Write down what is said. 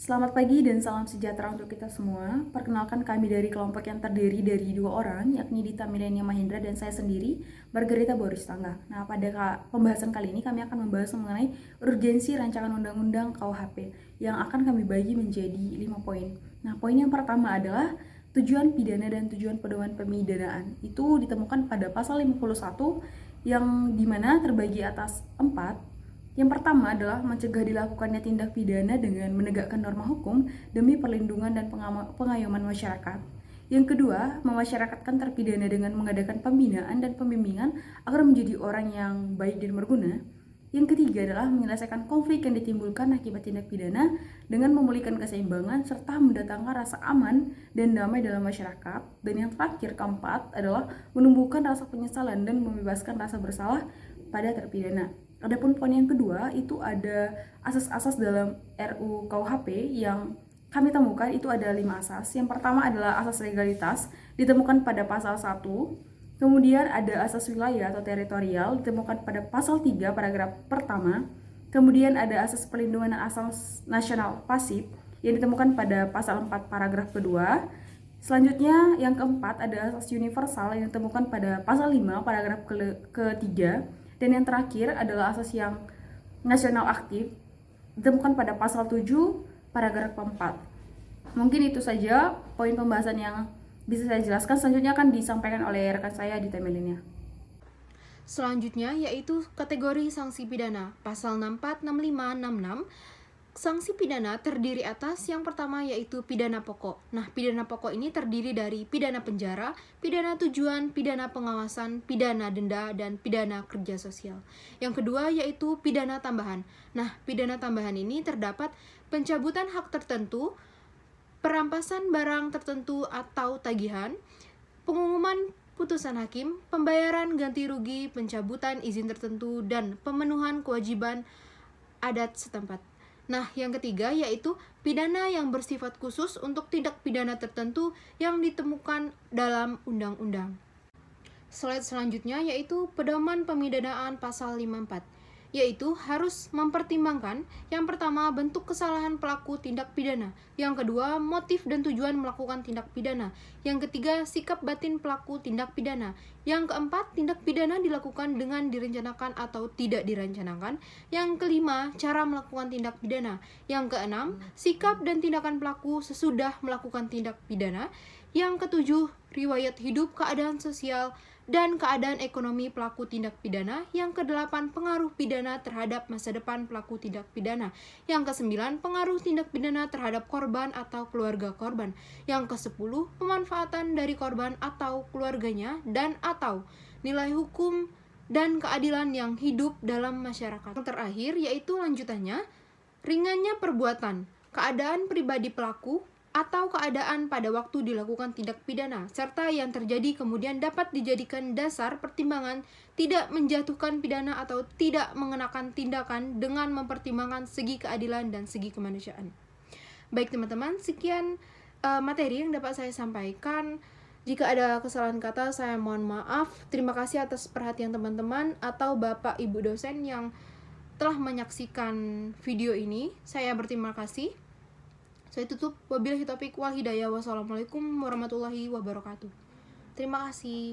Selamat pagi dan salam sejahtera untuk kita semua. Perkenalkan kami dari kelompok yang terdiri dari 2 orang, yakni Dita Milenia Mahendra dan saya sendiri, Margarita Boris Tangga. Nah, pada pembahasan kali ini kami akan membahas mengenai urgensi rancangan undang-undang KUHP yang akan kami bagi menjadi 5 poin. Nah, poin yang pertama adalah tujuan pidana dan tujuan pedoman pemidanaan. Itu ditemukan pada pasal 51 yang dimana terbagi atas 4. Yang pertama adalah mencegah dilakukannya tindak pidana dengan menegakkan norma hukum demi perlindungan dan pengayoman masyarakat. Yang kedua, memasyarakatkan terpidana dengan mengadakan pembinaan dan pembimbingan agar menjadi orang yang baik dan berguna. Yang ketiga adalah menyelesaikan konflik yang ditimbulkan akibat tindak pidana dengan memulihkan keseimbangan serta mendatangkan rasa aman dan damai dalam masyarakat. Dan yang terakhir, keempat, adalah menumbuhkan rasa penyesalan dan membebaskan rasa bersalah pada terpidana. Adapun poin yang kedua itu ada asas-asas dalam RUU KUHP yang kami temukan itu ada 5 asas. Yang pertama adalah asas legalitas ditemukan pada pasal 1. Kemudian ada asas wilayah atau teritorial ditemukan pada pasal 3 paragraf pertama. Kemudian ada asas perlindungan asas nasional pasif yang ditemukan pada pasal 4 paragraf kedua. Selanjutnya yang keempat ada asas universal yang ditemukan pada pasal 5 paragraf ketiga. Dan yang terakhir adalah asas yang nasional aktif ditemukan pada pasal 7 paragraf keempat. Mungkin itu saja poin pembahasan yang bisa saya jelaskan. Selanjutnya akan disampaikan oleh rekan saya di Temelinnya. Selanjutnya yaitu kategori sanksi pidana, pasal 64, 65, 66. Sanksi pidana terdiri atas yang pertama yaitu pidana pokok. Nah, pidana pokok ini terdiri dari pidana penjara, pidana tujuan, pidana pengawasan, pidana denda, dan pidana kerja sosial. Yang kedua yaitu pidana tambahan. Nah, pidana tambahan ini terdapat pencabutan hak tertentu, perampasan barang tertentu atau tagihan, pengumuman putusan hakim, pembayaran ganti rugi, pencabutan izin tertentu, dan pemenuhan kewajiban adat setempat. Nah, yang ketiga yaitu pidana yang bersifat khusus untuk tindak pidana tertentu yang ditemukan dalam undang-undang. Slide selanjutnya yaitu pedoman pemidanaan pasal 54, yaitu harus mempertimbangkan yang pertama bentuk kesalahan pelaku tindak pidana, yang kedua motif dan tujuan melakukan tindak pidana, yang ketiga sikap batin pelaku tindak pidana, yang keempat tindak pidana dilakukan dengan direncanakan atau tidak direncanakan, yang kelima cara melakukan tindak pidana, yang keenam sikap dan tindakan pelaku sesudah melakukan tindak pidana, yang ketujuh riwayat hidup, keadaan sosial, dan keadaan ekonomi pelaku tindak pidana. Yang kedelapan, pengaruh pidana terhadap masa depan pelaku tindak pidana. Yang kesembilan, pengaruh tindak pidana terhadap korban atau keluarga korban. Yang kesepuluh, pemanfaatan dari korban atau keluarganya dan atau nilai hukum dan keadilan yang hidup dalam masyarakat. Yang terakhir yaitu lanjutannya, ringannya perbuatan, keadaan pribadi pelaku, atau keadaan pada waktu dilakukan tindak pidana, serta yang terjadi kemudian dapat dijadikan dasar pertimbangan tidak menjatuhkan pidana atau tidak mengenakan tindakan dengan mempertimbangkan segi keadilan dan segi kemanusiaan. Baik teman-teman, sekian materi yang dapat saya sampaikan. Jika ada kesalahan kata, saya mohon maaf. Terima kasih atas perhatian teman-teman atau Bapak Ibu dosen yang telah menyaksikan video ini. Saya berterima kasih. Saya tutup. Wabillahi taufiq wal hidayah. Wassalamualaikum warahmatullahi wabarakatuh. Terima kasih.